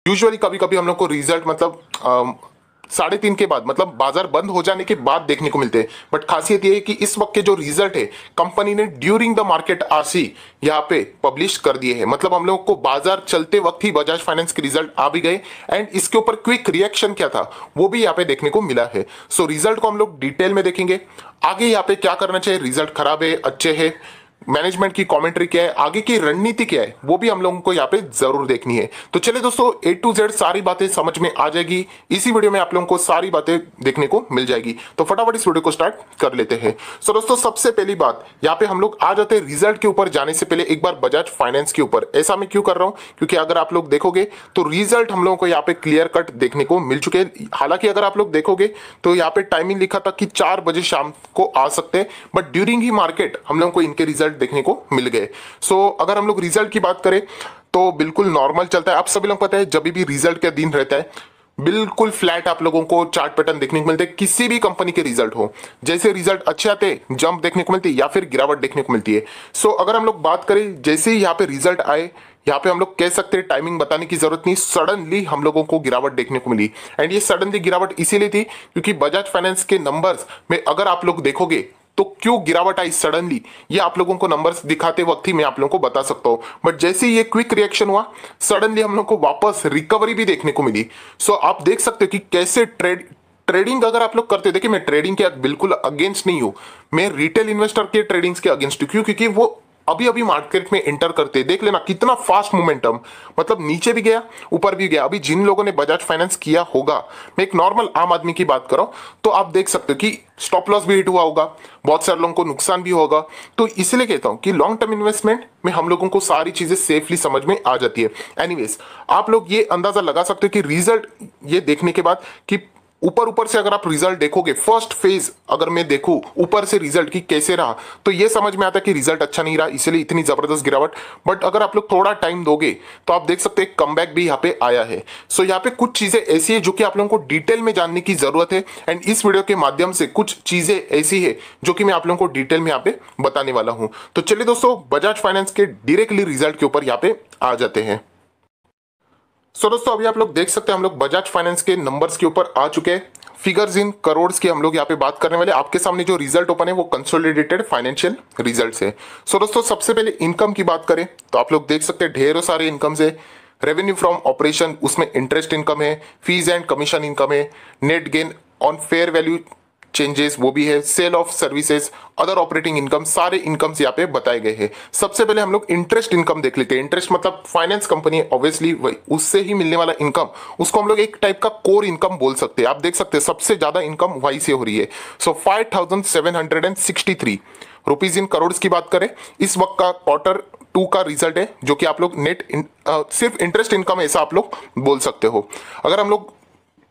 Usually कभी कभी हम लोग को रिजल्ट मतलब 3:30 के बाद मतलब बाजार बंद हो जाने के बाद देखने को मिलते हैं। बट खासियत ये है कि इस वक्त के जो रिजल्ट है कंपनी ने ड्यूरिंग द मार्केट आरसी यहाँ पे पब्लिश कर दिए हैं। मतलब हम लोग को बाजार चलते वक्त ही बजाज फाइनेंस के रिजल्ट आ भी गए एंड इसके ऊपर क्विक रिएक्शन क्या था वो भी यहाँ पे देखने को मिला है। सो रिजल्ट को हम लोग डिटेल में देखेंगे, आगे यहाँ पे क्या करना चाहिए, रिजल्ट खराब है अच्छे है, मैनेजमेंट की कमेंट्री क्या है, आगे की रणनीति क्या है, वो भी हम लोगों को यहाँ पे जरूर देखनी है। तो चलिए दोस्तों A to Z सारी बातें समझ में आ जाएगी, इसी वीडियो में आप लोगों को सारी बातें देखने को मिल जाएगी। तो फटाफट इस वीडियो को स्टार्ट कर लेते हैं। सो दोस्तों सबसे पहली बात यहाँ पे हम लोग आ जाते हैं रिजल्ट के ऊपर जाने से पहले एक बार बजाज फाइनेंस के ऊपर। ऐसा मैं क्यों कर रहा हूँ, क्योंकि अगर आप लोग देखोगे तो रिजल्ट हम लोगों को यहाँ पे क्लियर कट देखने को मिल चुके हैं। हालांकि अगर आप लोग देखोगे तो यहाँ पे टाइमिंग लिखा था कि 4 बजे शाम को आ सकते हैं, बट ड्यूरिंग ही मार्केट हम लोगों को इनके रिजल्ट देखने को मिल गए। सो अगर हम लोग रिजल्ट की बात करें तो बिल्कुल नॉर्मल चलता है। आप सभी लोग पता है जब भी रिजल्ट का दिन रहता है बिल्कुल फ्लैट आप लोगों को चार्ट पैटर्न देखने को मिलते हैं। किसी भी कंपनी के रिजल्ट हो, जैसे रिजल्ट अच्छे आते जंप देखने को मिलती है या फिर गिरावट देखने को मिलती है। सो अगर हम लोग बात करें जैसे ही यहाँ पे रिजल्ट आए, यहाँ पे हम लोग कह सकते हैं टाइमिंग बताने की जरूरत नहीं, सडनली हम लोगों को गिरावट देखने को मिली। एंड ये सडनली गिरावट इसीलिए थी क्योंकि बजाज फाइनेंस के नंबर्स में अगर आप लोग देखोगे तो क्यों गिरावट आई सडनली, ये आप लोगों को नंबर्स दिखाते वक्त ही मैं आप लोगों को बता सकता हूं। बट जैसे ही ये क्विक रिएक्शन हुआ सडनली हम लोग को वापस रिकवरी भी देखने को मिली। सो आप देख सकते हो कि कैसे ट्रेडिंग अगर आप लोग करते हो, देखिए मैं ट्रेडिंग के बिल्कुल अगेंस्ट नहीं हूं, मैं रिटेल इन्वेस्टर के ट्रेडिंग्स के अगेंस्ट हूं। क्योंकि वो अभी अभी मार्केट में एंटर करते देख लेना कितना फास्ट मोमेंटम, मतलब नीचे भी गया ऊपर भी गया। अभी जिन लोगों ने बजाज फाइनेंस किया होगा, मैं एक नॉर्मल आम आदमी की बात कर रहा हूं, तो आप देख सकते हो कि स्टॉप लॉस भी हिट हुआ होगा, बहुत सारे लोगों को नुकसान भी होगा। तो इसलिए कहता हूं कि लॉन्ग टर्म इन्वेस्टमेंट में हम लोगों को सारी चीजें सेफली समझ में आ जाती है। एनीवेज आप लोग ये अंदाजा लगा सकते हो कि रिजल्ट ये देखने के बाद कि ऊपर ऊपर से अगर आप रिजल्ट देखोगे, फर्स्ट फेज अगर मैं देखूं ऊपर से रिजल्ट की कैसे रहा, तो ये समझ में आता है कि रिजल्ट अच्छा नहीं रहा, इसलिए इतनी जबरदस्त गिरावट। बट अगर आप लोग थोड़ा टाइम दोगे तो आप देख सकते हैं कमबैक भी यहाँ पे आया है। सो यहाँ पे कुछ चीजें ऐसी है जो कि आप लोगों को डिटेल में जानने की जरूरत है। एंड इस वीडियो के माध्यम से कुछ चीजें ऐसी है जो कि मैं आप लोगों को डिटेल में यहाँ पे बताने वाला हूं। तो चलिए दोस्तों बजाज फाइनेंस के डायरेक्टली रिजल्ट के ऊपर यहाँ पे आ जाते हैं। सो दोस्तों अभी आप लोग देख सकते हैं हम लोग बजाज फाइनेंस के नंबर्स के ऊपर आ चुके हैं। फिगर्स इन करोड़ की हम लोग यहाँ पे बात करने वाले। आपके सामने जो रिजल्ट ओपन है वो कंसोलिडेटेड फाइनेंशियल रिजल्ट्स है। सो दोस्तों सबसे पहले इनकम की बात करें तो आप लोग देख सकते हैं ढेरों सारे इनकम्स है। रेवेन्यू फ्रॉम ऑपरेशन, उसमें इंटरेस्ट इनकम है, फीस एंड कमीशन इनकम है, net gain on fair value changes वो भी है, sale of services, other operating income, सारे इनकम्स यहाँ पे बताए गए हैं। सबसे पहले हम लोग इंटरेस्ट इनकम देख लेते हैं। इंटरेस्ट मतलब फाइनेंस कंपनी ऑब्वियसली उससे ही मिलने वाला इनकम, उसको हम लोग एक टाइप का कोर इनकम बोल सकते हैं। आप देख सकते हैं सबसे ज्यादा इनकम वहीं से हो रही है। सो 5763 रुपीज इन करोड़ की बात करें, इस वक्त का Q2 का रिजल्ट है जो कि आप लोग सिर्फ इंटरेस्ट इनकम ऐसा आप लोग बोल सकते हो। अगर हम लोग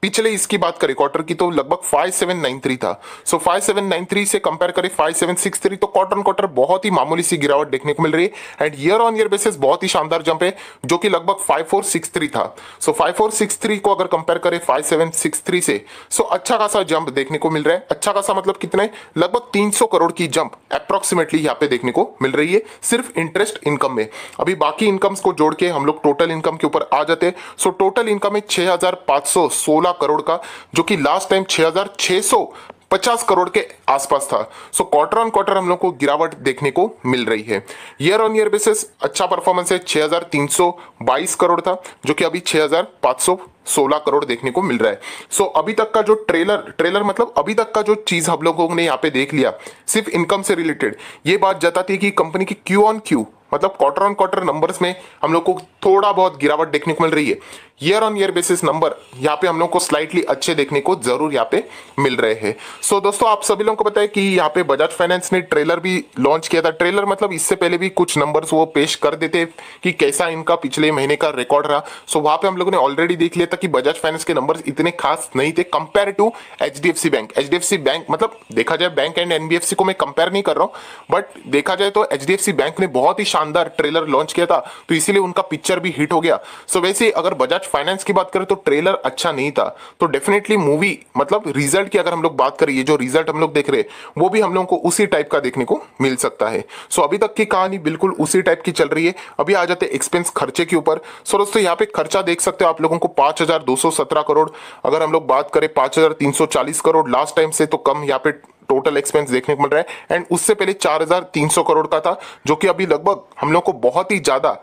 पिछले इसकी बात करें क्वार्टर की तो लगभग 5793 था। सो 5793 से कंपेयर करें 5763, तो क्वार्टर बहुत ही मामूली सी गिरावट देखने को मिल रही है। And year on year basis बहुत ही शानदार जंप है जो कि लगभग 5463 था। सो 5463 को अगर कंपेयर करें 5763 से, सो अच्छा खासा जंप देखने को मिल रहा है। अच्छा खासा मतलब कितने, लगभग 300 करोड़ की जंप अप्रोक्सीमेटली यहाँ पे देखने को मिल रही है सिर्फ इंटरेस्ट इनकम में। अभी बाकी इनकम्स को जोड़ के हम लोग टोटल इनकम के ऊपर आ जाते हैं। सो टोटल इनकम है 6516 करोड़ का, जो कि लास्ट टाइम 6650 करोड़ के आसपास था। सो क्वार्टर ऑन क्वार्टर हम लोग को गिरावट देखने को मिल रही है। ईयर ऑन ईयर बेसिस अच्छा परफॉर्मेंस है, 6322 करोड़ था जो कि अभी 6516 करोड़ देखने को मिल रहा है। सो अभी तक का जो ट्रेलर मतलब अभी तक का जो चीज हम लोगों ने यहाँ पे देख लिया सिर्फ इनकम से रिलेटेड, ये बात जताती है कि कंपनी की क्यू ऑन क्यू मतलब क्वार्टर ऑन क्वार्टर नंबर्स में हम लोग को थोड़ा बहुत गिरावट देखने को मिल रही है। Year on year basis number यहाँ पे हम लोग को स्लाइटली अच्छे देखने को जरूर यहाँ पे मिल रहे हैं। सो दोस्तों आप सभी लोगों को पता है कि यहाँ पे बजाज फाइनेंस ने ट्रेलर भी लॉन्च किया था। ट्रेलर मतलब इससे पहले भी कुछ नंबर्स वो पेश कर देते कि कैसा इनका पिछले महीने का रिकॉर्ड रहा। सो वहां पे हम लोगों ने ऑलरेडी देख लिया था कि बजाज फाइनेंस के नंबर्स इतने खास नहीं थे compare to HDFC bank. HDFC bank मतलब देखा जाए बैंक एंड एनबीएफसी को मैं कंपेयर नहीं कर रहा हूं, बट देखा जाए तो एचडीएफसी बैंक ने बहुत ही शानदार ट्रेलर लॉन्च किया था, तो इसीलिए उनका पिक्चर भी हिट हो गया। सो वैसे अगर बजाज फाइनेंस की बात करें तो ट्रेलर अच्छा नहीं था, तो डेफिनेटली मूवी मतलब रिजल्ट की अगर हम लोग बात करें, ये जो रिजल्ट हम लोग देख रहे हैं वो भी हम लोगों को उसी टाइप का देखने को मिल सकता है। सो अभी तक की कहानी बिल्कुल उसी टाइप की चल रही है। अभी आ जाते हैं एक्सपेंस खर्चे के ऊपर। सो दोस्तों यहाँ पे खर्चा देख सकते हो आप लोगों को 5,217 करोड़, अगर हम लोग बात करें 5,340 करोड़ लास्ट टाइम से तो कम यहाँ पे टोटल एक्सपेंस देखने को मिल रहा है। एंड उससे पहले 4,300 करोड़ का था, जो कि अभी लगभग हम लोग को बहुत ही ज्यादा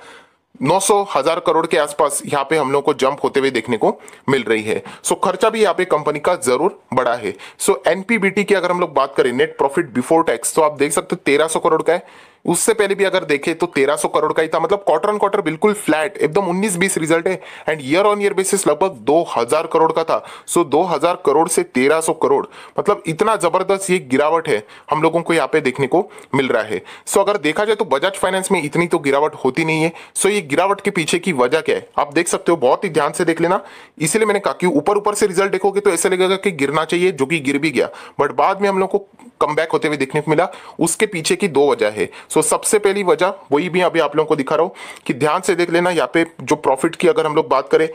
900,000 करोड़ के आसपास यहाँ पे हम लोग को जंप होते हुए देखने को मिल रही है। सो खर्चा भी यहाँ पे कंपनी का जरूर बढ़ा है। सो एनपीबीटी की अगर हम लोग बात करें, नेट प्रॉफिट बिफोर टैक्स, तो आप देख सकते हो 1,300 करोड़ का है। उससे पहले भी अगर देखें तो 1,300 करोड़ का ही था, मतलब क्वार्टर ऑन क्वार्टर बिल्कुल फ्लैट एकदम 19-20 रिजल्ट है। And year on year basis लगभग 2,000 करोड़ का था। सो 2,000 करोड़ से 1,300 करोड़, मतलब इतना जबरदस्त ये गिरावट है हम लोगों को यहाँ पे देखने को मिल रहा है। सो अगर देखा जाए तो बजाज फाइनेंस में इतनी तो गिरावट होती नहीं है। सो ये गिरावट के पीछे की वजह क्या है आप देख सकते हो, बहुत ही ध्यान से देख लेना। इसीलिए मैंने कहा कि ऊपर ऊपर से रिजल्ट देखोगे तो ऐसा लगेगा कि गिरना चाहिए, जो कि गिर भी गया, बट बाद में हम लोग को कम बैक होते हुए देखने को मिला। उसके पीछे की दो वजह है। सो सबसे पहली वजह वही भी अभी आप लोगों को दिखा रहा हूं कि ध्यान से देख लेना। यहाँ पे जो प्रॉफिट की अगर हम लोग बात करें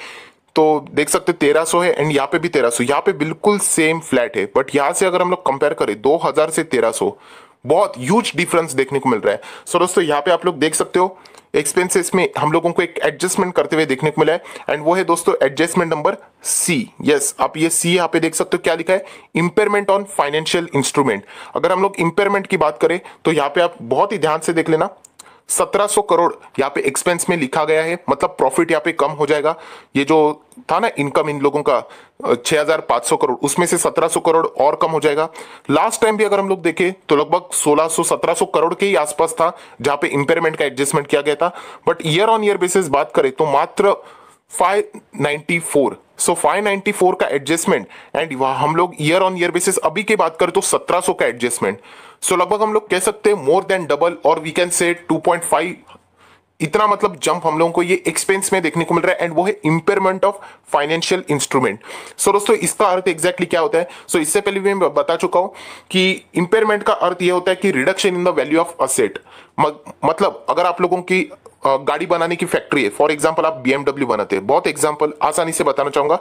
तो देख सकते 1,300 है एंड यहाँ पे भी 1,300, यहाँ पे बिल्कुल सेम फ्लैट है। बट यहाँ से अगर हम लोग कंपेयर करें 2,000 से 1,300, बहुत ह्यूज डिफरेंस देखने को मिल रहा है। सो दोस्तों यहाँ पे आप लोग देख सकते हो एक्सपेंसेस में हम लोगों को एक एडजस्टमेंट करते हुए देखने को मिला है। एंड वो है दोस्तों एडजस्टमेंट नंबर सी। यस, आप ये सी यहाँ पे देख सकते हो क्या लिखा है, इंपेयरमेंट ऑन फाइनेंशियल इंस्ट्रूमेंट। अगर हम लोग इंपेयरमेंट की बात करें तो यहाँ पे आप बहुत ही ध्यान से देख लेना, 1,700 करोड़ यहाँ पे एक्सपेंस में लिखा गया है, मतलब प्रॉफिट यहाँ पे कम हो जाएगा। ये जो था ना इनकम इन लोगों का 6,500 करोड़, उसमें से 1,700 करोड़ और कम हो जाएगा। लास्ट टाइम भी अगर हम लोग देखें तो लगभग 1,600-1,700 करोड़ के ही आसपास था जहां पे इंपेयरमेंट का एडजस्टमेंट किया गया था। But year on year basis बात करें तो मात्र 594। सो 594 का एडजस्टमेंट एंड हम लोग ईयर ऑन ईयर बेसिस अभी की बात करें तो 1,700 का एडजस्टमेंट। सो लगभग हम लोग कह सकते हैं मोर देन डबल, और वी कैन से 2.5 इतना मतलब जंप हम लोगों को ये एक्सपेंस में देखने को मिल रहा है। एंड वो है इंपेयरमेंट ऑफ फाइनेंशियल इंस्ट्रूमेंट। सो दोस्तों इसका अर्थ एग्जैक्टली क्या होता है, सो इससे पहले भी मैं बता चुका हूं कि इंपेयरमेंट का अर्थ ये होता है कि reduction in the value of asset. मतलब अगर आप लोगों की गाड़ी बनाने की फैक्ट्री है, फॉर एग्जांपल आप बीएमडब्ल्यू बनाते हैं, बहुत एग्जांपल आसानी से बताना चाहूंगा,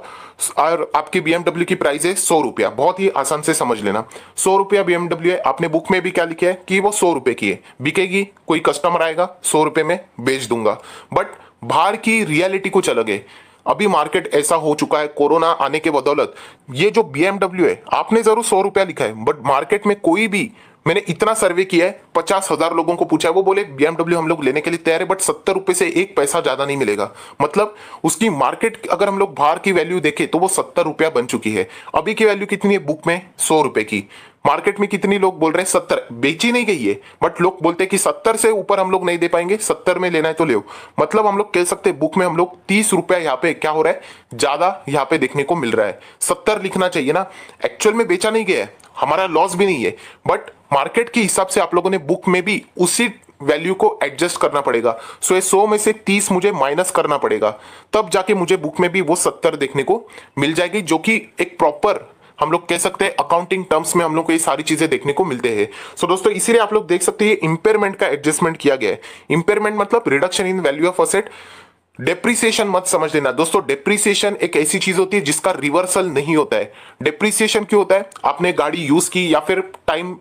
और आपकी बीएमडब्ल्यू की प्राइस है 100 रुपया, बहुत ही आसान से समझ लेना। 100 रुपया बीएमडब्ल्यू है, आपने बुक में भी क्या लिखा है कि वो 100 रुपए की है, बिकेगी, कोई कस्टमर आएगा 100 रुपए में बेच दूंगा। बट बाहर की रियलिटी कुछ अलग है। अभी मार्केट ऐसा हो चुका है कोरोना आने के बदौलत, ये जो बीएमडब्ल्यू है आपने जरूर 100 रुपया लिखा है, बट मार्केट में कोई भी, मैंने इतना सर्वे किया है, 50,000 लोगों को पूछा है, वो बोले बीएमडब्ल्यू हम लोग लेने के लिए तैयार है, बट 70 रुपए से एक पैसा ज्यादा नहीं मिलेगा। मतलब उसकी मार्केट अगर हम लोग बाहर की वैल्यू देखें तो वो 70 रुपया बन चुकी है। अभी की वैल्यू कितनी है बुक में, 100 रुपए की। मार्केट में कितनी लोग बोल रहे हैं 70, बेची नहीं गई है, बट लोग बोलते हैं कि 70 से ऊपर हम लोग नहीं दे पाएंगे, 70 में लेना है तो ले। मतलब हम लोग कह सकते हैं बुक में हम लोग 30 रुपया यहाँ पे क्या हो रहा है, ज्यादा यहाँ पे देखने को मिल रहा है। 70 लिखना चाहिए ना, एक्चुअल में बेचा नहीं गया है, हमारा लॉस भी नहीं है, बट मार्केट के हिसाब से आप लोगों ने बुक में भी उसी वैल्यू को एडजस्ट करना पड़ेगा। सो ये 100 में से 30 मुझे माइनस करना पड़ेगा, तब जाके मुझे बुक में भी वो 70 देखने को मिल जाएगी, जो कि एक प्रॉपर हम लोग कह सकते हैं अकाउंटिंग टर्म्स में हम लोग को ये सारी चीजें देखने को मिलते हैं। सो दोस्तों इसीलिए आप लोग देख सकते हैं इंपेयरमेंट का एडजस्टमेंट किया गया है। इंपेयरमेंट मतलब reduction in value of asset. Depreciation मत समझ लेना दोस्तों, डेप्रीसिएशन एक ऐसी चीज होती है जिसका रिवर्सल नहीं होता है। डेप्रीसिएशन क्यों होता है, आपने गाड़ी यूज की या फिर टाइम,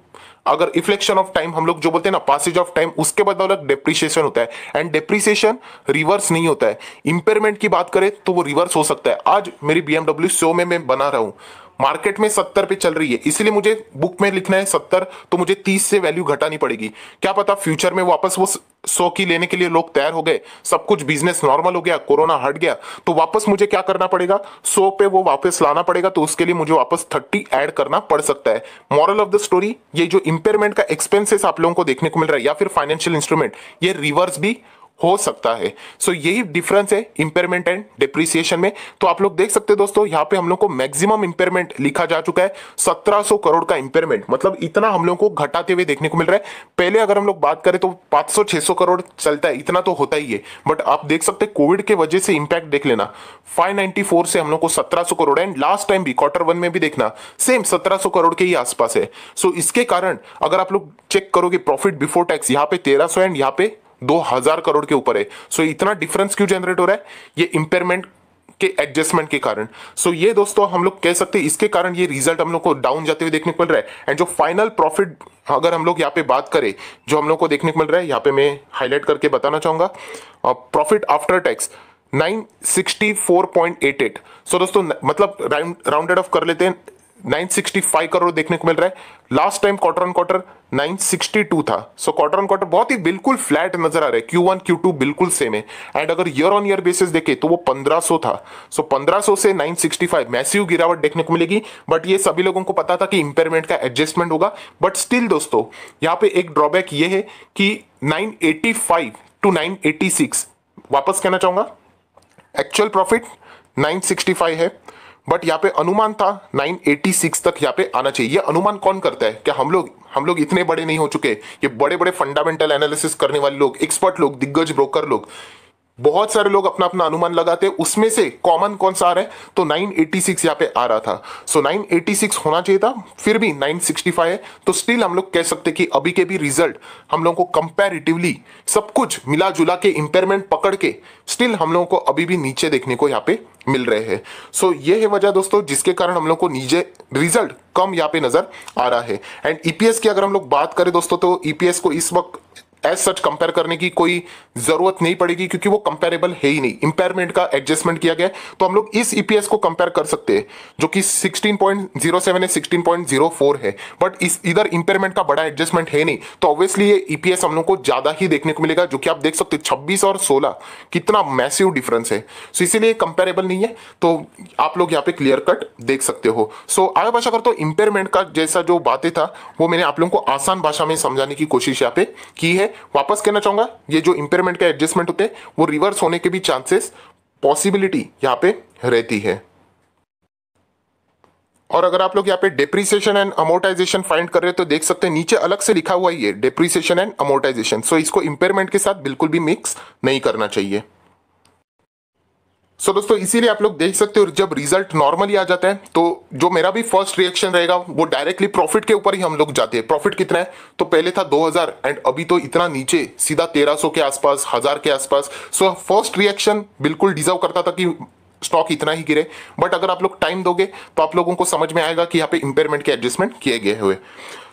अगर इफ्लेक्शन ऑफ टाइम हम लोग जो बोलते हैं ना, पासेज ऑफ टाइम, उसके बदौलत डेप्रीसिएशन होता है। एंड डेप्रीसिएशन रिवर्स नहीं होता है। इंपेयरमेंट की बात करें तो वो रिवर्स हो सकता है। आज मेरी बीएमडब्ल्यू 100 में मैं बना रहा हूं, मार्केट में 70 पे चल रही है, इसलिए मुझे बुक में लिखना है 70, तो मुझे 30 से वैल्यू घटानी पड़ेगी। क्या पता फ्यूचर में वापस वो 100 की लेने के लिए लोग तैयार हो गए, सब कुछ बिजनेस नॉर्मल हो गया, कोरोना हट गया, तो वापस मुझे क्या करना पड़ेगा, 100 पे वो वापस लाना पड़ेगा, तो उसके लिए मुझे वापस 30 ऐड करना पड़ सकता है। मॉरल ऑफ द स्टोरी, ये जो इंपेयरमेंट का एक्सपेंसेस आप लोगों को देखने को मिल रहा है या फिर फाइनेंशियल इंस्ट्रूमेंट, ये रिवर्स भी हो सकता है। सो यही डिफरेंस है इंपेयरमेंट एंड डिप्रिसिएशन में। तो आप लोग देख सकते हैं दोस्तों, यहाँ पे हम लोग को मैक्सिमम इंपेयरमेंट लिखा जा चुका है 1,700 करोड़ का इंपेयरमेंट, मतलब इतना हम लोग को घटाते हुए देखने को मिल रहा है। पहले अगर हम लोग बात करें तो 500-600 करोड़ चलता है, इतना तो होता ही है, बट आप देख सकते हैं कोविड के वजह से इंपैक्ट देख लेना, 594 से हम लोग को 1,700 करोड़, एंड लास्ट टाइम भी Q1 में भी देखना सेम 1,700 करोड़ के ही आसपास है। सो इसके कारण अगर आप लोग चेक करोगे प्रॉफिट बिफोर टैक्स यहाँ पे 1,300 एंड यहाँ पे 2,000 करोड़ के ऊपर है। सो इतना डिफरेंस क्यों जनरेट हो रहा है, ये इंपेयरमेंट के एडजस्टमेंट के कारण। सो ये दोस्तों हम लोग कह सकते हैं इसके कारण ये रिजल्ट हम लोग को डाउन जाते हुए देखने को मिल रहा है। एंड जो फाइनल प्रॉफिट अगर हम लोग यहाँ पे बात करें जो हम लोग को देखने को मिल रहा है, यहाँ पे मैं हाईलाइट करके बताना चाहूंगा, प्रॉफिट आफ्टर टैक्स 964.88। सो दोस्तों मतलब राउंडेड ऑफ कर लेते हैं, 965 करोड़ देखने को मिल रहा है। Last time quarter on quarter 962 था। सो क्वार्टर ऑन क्वार्टर बहुत ही बिल्कुल फ्लैट नजर आ रहा है, Q1 Q2 बिल्कुल सेम है। एंड अगर ईयर ऑन ईयर बेसिस देखे तो वो 1500 था। सो 1500 से 965 मैसिव गिरावट देखने को मिलेगी। बट ये सभी लोगों को पता था कि इंपेयरमेंट का एडजस्टमेंट होगा। बट स्टिल दोस्तों यहाँ पे एक ड्रॉबैक ये है कि 985 टू 986, वापस कहना चाहूंगा एक्चुअल प्रॉफिट 965 है, बट यहाँ पे अनुमान था 986 तक यहाँ पे आना चाहिए। ये अनुमान कौन करता है? क्या हम लोग इतने बड़े नहीं हो चुके? ये बड़े बड़े फंडामेंटल एनालिसिस करने वाले लोग, एक्सपर्ट लोग, दिग्गज ब्रोकर लोग, बहुत सारे लोग अपना अपना अनुमान लगाते हैं, उसमें से कॉमन कौन सा आ रहा है? तो 986 यहाँ पे आ रहा था। सो 986 होना चाहिए था, फिर भी 965 है। तो स्टिल हम लोग कह सकते कि अभी के भी रिजल्ट हम लोगों को कंपैरेटिवली सब कुछ मिला जुला के इंपेयरमेंट पकड़ के स्टिल हम लोगों को अभी भी नीचे देखने को यहाँ पे मिल रहे हैं। सो ये है वजह दोस्तों जिसके कारण हम लोग को नीचे रिजल्ट कम यहाँ पे नजर आ रहा है। एंड ईपीएस की अगर हम लोग बात करें दोस्तों तो ईपीएस को इस वक्त एज सच कंपेयर करने की कोई जरूरत नहीं पड़ेगी क्योंकि वो कंपेरेबल है ही नहीं, इंपेयरमेंट का एडजस्टमेंट किया गया है। तो हम लोग इस ईपीएस को कंपेयर कर सकते हैं जो कि 16.07 है, 16.04 है, बट इस इधर इंपेयरमेंट का बड़ा एडजस्टमेंट है नहीं, तो ऑब्वियसली ये ईपीएस हम लोग को ज्यादा ही देखने को मिलेगा, जो कि आप देख सकते हैं 26 और 16 कितना मैसिव डिफरेंस है। सो इसीलिए कंपेरेबल नहीं है, तो आप लोग यहाँ पे क्लियर कट देख सकते हो। सो आगे भाषा कर तो इंपेयरमेंट का जैसा जो बातें था वो मैंने आप लोगों को आसान भाषा में समझाने की कोशिश यहाँ पे की है। वापस कहना चाहूंगा ये जो इंपेयरमेंट के एडजस्टमेंट होते हैं वो रिवर्स होने के भी चांसेस, पॉसिबिलिटी यहां पे रहती है। और अगर आप लोग यहाँ पे डेप्रिसिएशन एंड अमोर्टाइजेशन फाइंड कर रहे हो तो देख सकते हैं नीचे अलग से लिखा हुआ ही है डेप्रिसिएशन एंड अमोर्टाइजेशन। सो इसको इंपेयरमेंट के साथ बिल्कुल भी मिक्स नहीं करना चाहिए। सो दोस्तों इसीलिए आप लोग देख सकते हो जब रिजल्ट नॉर्मली आ जाता है तो जो मेरा भी फर्स्ट रिएक्शन रहेगा वो डायरेक्टली प्रॉफिट के ऊपर ही हम लोग जाते हैं। प्रॉफिट कितना है? तो पहले था 2000 एंड अभी तो इतना नीचे सीधा 1300 के आसपास, 1000 के आसपास। सो फर्स्ट रिएक्शन बिल्कुल डिजर्व करता था कि स्टॉक इतना ही गिरे। बट अगर आप लोग टाइम दोगे तो आप लोगों को समझ में आएगा कि यहाँ पे इंपेयरमेंट के एडजस्टमेंट किए गए हुए।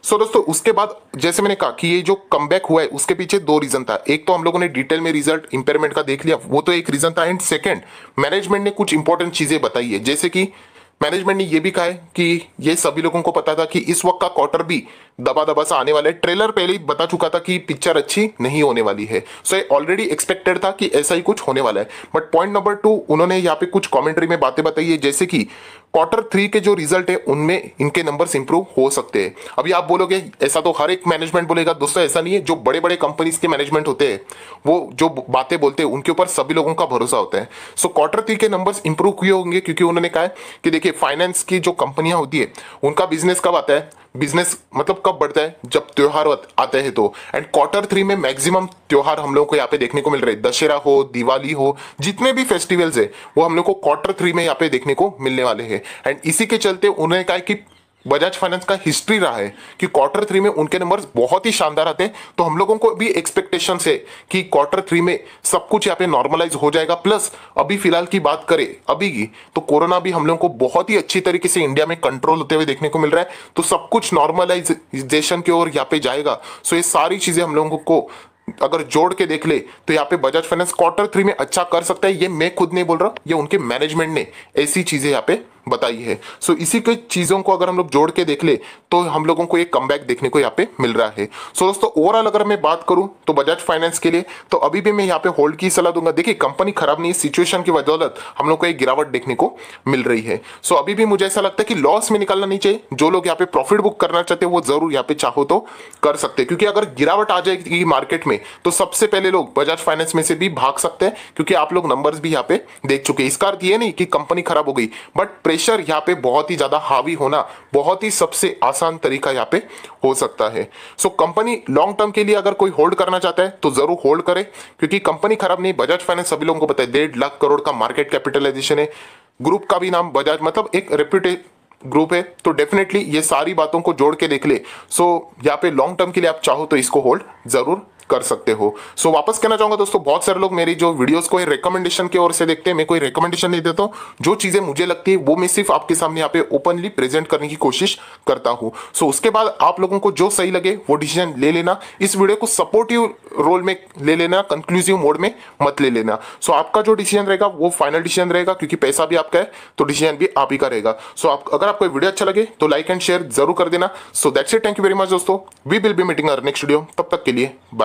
सो दोस्तों उसके बाद जैसे मैंने कहा कि ये जो कमबैक हुआ है उसके पीछे दो रीजन था। एक तो हम लोगों ने डिटेल में रिजल्ट इंपेयरमेंट का देख लिया, वो तो एक रीजन था। एंड सेकंड, मैनेजमेंट ने कुछ इंपॉर्टेंट चीजें बताई है, जैसे कि मैनेजमेंट ने ये भी कहा है कि ये सभी लोगों को पता था कि इस वक्त का क्वार्टर भी दबा दबा सा आने वाला है। ट्रेलर पहले ही बता चुका था कि पिक्चर अच्छी नहीं होने वाली है। सो ये ऑलरेडी एक्सपेक्टेड था कि ऐसा ही कुछ होने वाला है। बट पॉइंट नंबर 2, उन्होंने यहाँ पे कुछ कमेंट्री में बातें बताई है, जैसे कि Q3 के जो रिजल्ट है उनमें इनके नंबर्स इंप्रूव हो सकते हैं। अभी आप बोलोगे ऐसा तो हर एक मैनेजमेंट बोलेगा, दोस्तों ऐसा नहीं है। जो बड़े बड़े कंपनीज के मैनेजमेंट होते हैं वो जो बातें बोलते हैं उनके ऊपर सभी लोगों का भरोसा होता है। सो Q3 के नंबर्स इंप्रूव किए होंगे क्योंकि उन्होंने कहा है कि देखिए फाइनेंस की जो कंपनियां होती है उनका बिजनेस कब आता है, बिजनेस मतलब कब बढ़ता है, जब त्योहार आते हैं तो। एंड Q3 में मैक्सिमम त्योहार हम लोगों को यहाँ पे देखने को मिल रहे हैं। दशहरा हो, दिवाली हो, जितने भी फेस्टिवल्स है वो हम लोग को Q3 में यहाँ पे देखने को मिलने वाले हैं। एंड इसी के चलते उन्होंने कहा कि बजाज फाइनेंस का हिस्ट्री रहा है कि Q3 में उनके नंबर्स बहुत ही शानदार आते हैं। तो हम लोगों को भी एक्सपेक्टेशन है कि Q3 में सब कुछ यहाँ पे नॉर्मलाइज हो जाएगा। प्लस अभी फिलहाल की बात करें अभी की, तो कोरोना भी हम लोगों को बहुत ही अच्छी तरीके से इंडिया में कंट्रोल होते हुए देखने को मिल रहा है। तो सब कुछ नॉर्मलाइजेशन की ओर यहाँ पे जाएगा। सो ये सारी चीजें हम लोगों को अगर जोड़ के देख ले तो यहाँ पे बजाज फाइनेंस Q3 में अच्छा कर सकता है। ये मैं खुद नहीं बोल रहा, ये उनके मैनेजमेंट ने ऐसी चीजें यहाँ पे बताई है। सो इसी के चीजों को अगर हम लोग जोड़ के देख ले तो हम लोगों को एक कमबैक देखने को यहाँ पे मिल रहा है। सो दोस्तों ओवरऑल अगर मैं बात करूं तो बजाज फाइनेंस के लिए तो अभी भी मैं यहाँ पे होल्ड की सलाह दूंगा। देखिए कंपनी खराब नहीं है, सिचुएशन की बदौलत हम लोग को एक गिरावट देखने को मिल रही है। सो अभी भी मुझे ऐसा लगता है कि लॉस में निकालना नहीं चाहिए। जो लोग यहाँ पे प्रॉफिट बुक करना चाहते हैं वो जरूर यहाँ पे चाहो तो कर सकते हैं, क्योंकि अगर गिरावट आ जाएगी मार्केट में तो सबसे पहले लोग बजाज फाइनेंस में से भी भाग सकते हैं, क्योंकि आप लोग नंबर्स भी यहाँ पे देख चुके हैं। इसका अर्थ ये नहीं कि कंपनी खराब हो गई, बट प्रेशर यहाँ पे बहुत ही ज्यादा हावी होना बहुत ही सबसे आसान तरीका यहाँ पे हो सकता है। सो कंपनी लॉन्ग टर्म के लिए अगर कोई होल्ड करना चाहता है तो जरूर होल्ड करे, क्योंकि कंपनी खराब नहीं। बजाज फाइनेंस सभी लोगों को पता है 1.5 लाख करोड़ का मार्केट कैपिटलाइजेशन है। ग्रुप का भी नाम बजाज मतलब एक रेप्यूटेड ग्रुप है। तो डेफिनेटली ये सारी बातों को जोड़ के देख ले। सो यहाँ पे लॉन्ग टर्म के लिए आप चाहो तो इसको होल्ड जरूर कर सकते हो। सो वापस कहना चाहूंगा दोस्तों, बहुत सारे लोग मेरी जो वीडियोस को रिकमेंडेशन की ओर से देखते हैं। मैं कोई रिकमेंडेशन नहीं देता हूं, जो चीजें मुझे लगती है वो मैं सिर्फ आपके सामने यहाँ पे ओपनली प्रेजेंट करने की कोशिश करता हूं। सो उसके बाद आप लोगों को जो सही लगे वो डिसीजन ले लेना। इस वीडियो को सपोर्टिव रोल में ले लेना, कंक्लूसिव मोड में मत ले लेना। सो आपका जो डिसीजन रहेगा वो फाइनल डिसीजन रहेगा, क्योंकि पैसा भी आपका है तो डिसीजन भी आप ही का रहेगा। सो अगर आपको वीडियो अच्छा लगे तो लाइक एंड शेयर जरूर कर देना। So that's it, thank you very much दोस्तों, we will be meeting our next video. तब तक के लिए बाय।